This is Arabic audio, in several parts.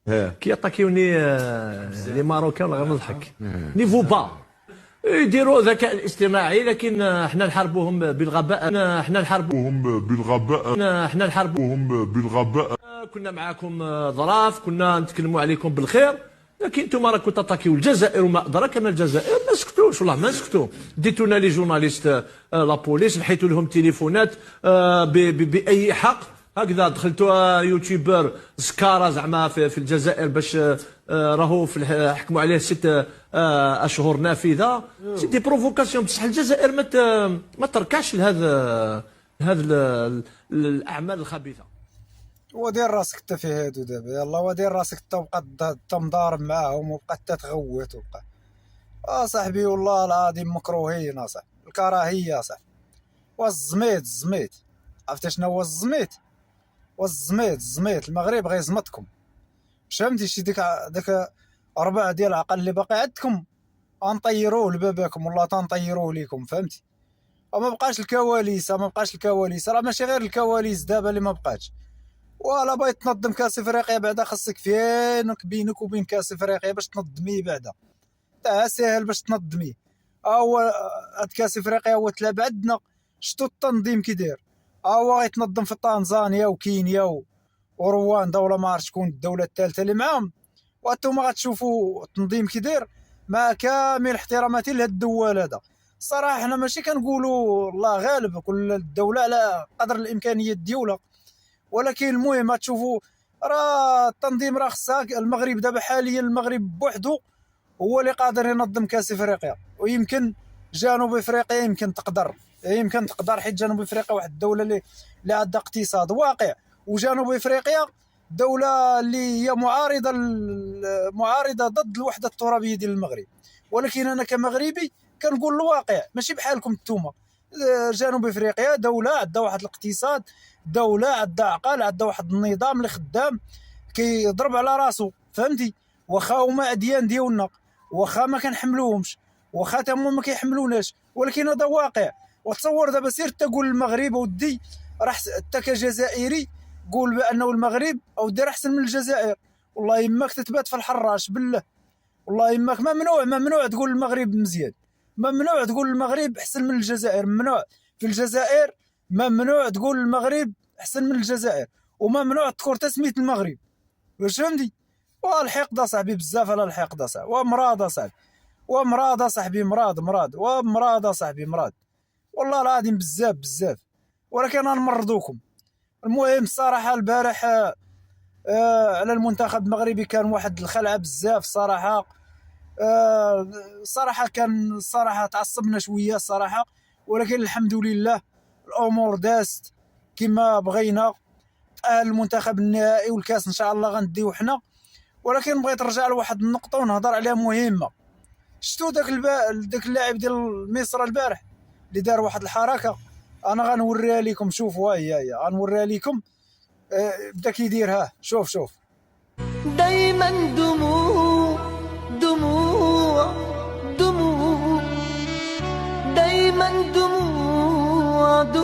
كي يطاكيوني لي ماروكان غير نضحك نيفو با يديروا ذكاء الاصطناعي، لكن احنا نحاربوهم بالغباء، كنا معاكم ظراف، كنا نتكلموا عليكم بالخير، لكن انتم راكم تطاكيو الجزائر وما ادراك ان الجزائر. ما سكتوش والله ما سكتوا، ديتونا لي جورناليست لا بوليس، نحيتوا لهم تليفونات باي حق. هكذا دخلتوا يوتيوبر سكارا زعما في الجزائر باش راهو حكموا عليه 6 اشهر نافذه. سي دي بروفوكاسيون، بصح الجزائر ما تركعش لهذا الاعمال الخبيثه. ودير راسك انت في هادو دابا، يلا ودير راسك انت وبقى مضارب معاهم وبقى حتى تغوت وبقى صاحبي والله العظيم مكروهين اصاحبي، الكراهيه صاحبي. والزميت عرفتي شنو هو الزميت؟ والزميت المغرب غيزمطكم، فهمتي؟ شي ديك 4 ديال العقل اللي باقي عندكم غنطيروه لباباكم والله تنطيروه ليكم، فهمتي؟ وما بقاش الكواليس، راه ماشي غير الكواليس دابا اللي ما بقاتش. ولا بغيت تنظم كاس افريقيا بعدا خاصك فينك بينك وبين كاس افريقيا باش تنظميه بعدا، تا ساهل باش تنظميه. هو هاد كاس افريقيا هو تلعب عندنا، شتو التنظيم كي داير؟ هو غيتنظم في طنزانيا وكينيا ورواندا ولا ما عرفت شكون الدوله الثالثه اللي معاهم، وانتم غتشوفوا التنظيم كي داير. مع كامل احتراماتي لهاد الدول هذا، الصراحه حنا ماشي كنقولوا الله غالب، كل دوله على قدر الامكانيات ديالها، ولكن المهم تشوفوا راه التنظيم راه خصها. المغرب دابا حاليا المغرب بوحدو هو اللي قادر ينظم كاس افريقيا، ويمكن جنوب افريقيا يمكن تقدر حيت جنوب افريقيا واحد الدوله اللي عندها اقتصاد واقع، وجنوب افريقيا دوله اللي هي معارضه ضد الوحده الترابيه ديال المغرب. ولكن انا كمغربي كنقول الواقع ماشي بحالكم نتوما. جنوب افريقيا دوله عندها واحد الاقتصاد، دوله عندها عقل، عندها واحد النظام اللي خدام كيضرب على راسو، فهمتي؟ واخا هما اديان ديالنا، واخا ما كنحملوهمش، واخا تا هما ما كيحملوناش، ولكن هذا واقع. وتصور دابا سير تقول المغرب اودي راه انت كجزائري قول بانه المغرب اودي راه احسن من الجزائر، والله يماك تتبات في الحراش بالله، والله يماك ممنوع تقول المغرب مزيان، ممنوع تقول المغرب احسن من الجزائر، ممنوع في الجزائر، ممنوع تقول المغرب احسن من الجزائر، وممنوع تذكر تسميه المغرب، واش فهمتي؟ والحقد صاحبي بزاف على الحقد صاحبي، ومراض صاحبي، ومراض صاحبي، ومراض صاحبي، والله العظيم بزاف. ولكن غنمرضوكم. المهم الصراحه البارح على المنتخب المغربي كان واحد الخلعه بزاف صراحه. صراحه تعصبنا شويه الصراحه، ولكن الحمد لله الامور دازت كما بغينا. المنتخب النهائي والكاس ان شاء الله غنديو حنا. ولكن بغيت نرجع لواحد النقطه ونهضر عليها مهمه. شفتوا داك اللاعب ديال مصر البارح اللي دار واحد الحركه؟ انا غنوريها لكم، شوفوا هي غنوريها لكم. بدا كيدير، شوف دايما دموع دايما دموع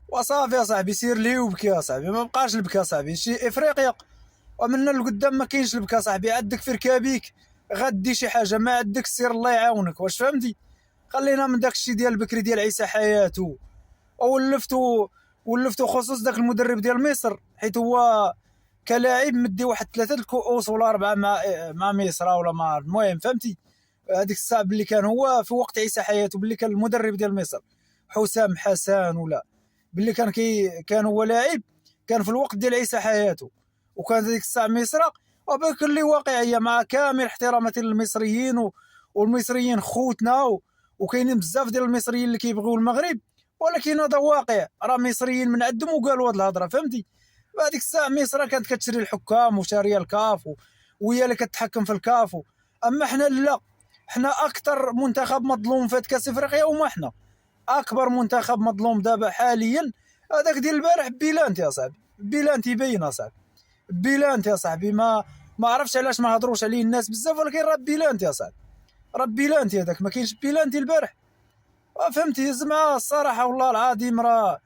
وصافي يا صاحبي، سير ليه وبكي يا صاحبي، ما بقاش البكا صاحبي، شي افريقيا ومن القدام ما كاينش البكا صاحبي. عندك في ركابيك غدي شي حاجه، ما عندك سير الله يعاونك، واش فهمتي؟ خلينا من داك الشيء ديال بكري ديال عيسى حياته، ولفتو خصوص داك المدرب ديال مصر، حيت هو كلاعب مدي واحد 3 الكؤوس ولا 4 مع مصر ولا مع، المهم فهمتي؟ هذيك الساعه اللي كان هو في وقت عيسى حياته، باللي كان المدرب ديال مصر حسام حسن، ولا باللي كان هو لاعب كان في الوقت ديال عيسى حياته، وكان ديك الساعه مصر وبكل واقعيه مع كامل احتراماتي للمصريين، والمصريين خوتنا، وكاينين بزاف ديال المصريين اللي كيبغيو المغرب، ولكن هذا واقع. راه مصريين من عندهم وقالوا هاد الهضره، فهمتي؟ هذيك الساعه مصر كانت كتشري الحكام وشاريه الكاف، وهي اللي كتحكم في الكاف. اما حنا لا، حنا اكثر منتخب مظلوم في كاس افريقيا، وما حنا اكبر منتخب مظلوم دابا حاليا هذاك ديال البارح. بيلانتي يا صاحبي، بيلانتي باين اصاحبي، بيلانتي يا صاحبي. ما عرفتش علاش ما هضروش عليه الناس بزاف، ولكن راه بيلانتي يا صاحبي، راه بيلانتي هذاك. ما كاينش بيلانتي البارح، فهمتي؟ زعما الصراحه والله العظيم راه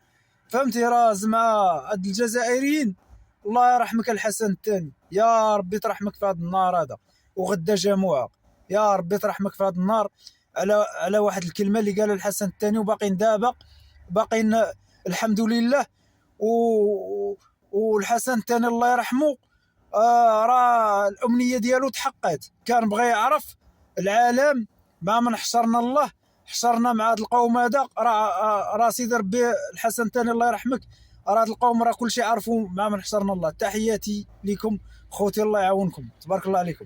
فهمتي، راه زعما هاد الجزائريين الله يرحمك الحسن الثاني، يا ربي ترحمك في هذا النهار هذا، وغدا جموعه، يا ربي ترحمك في هذا النهار على واحد الكلمه اللي قالها الحسن الثاني، وباقيين دابا باقيين الحمد لله. والحسن الثاني الله يرحمه راه الامنيه ديالو تحققت، كان بغى يعرف العالم مع من حشرنا الله، حشرنا مع هذا القوم هذا، راه سيدي ربي الحسن الثاني الله يرحمك، راه هذا القوم راه كل شيء عرفوا مع من حشرنا الله. تحياتي لكم خوتي، الله يعاونكم، تبارك الله عليكم.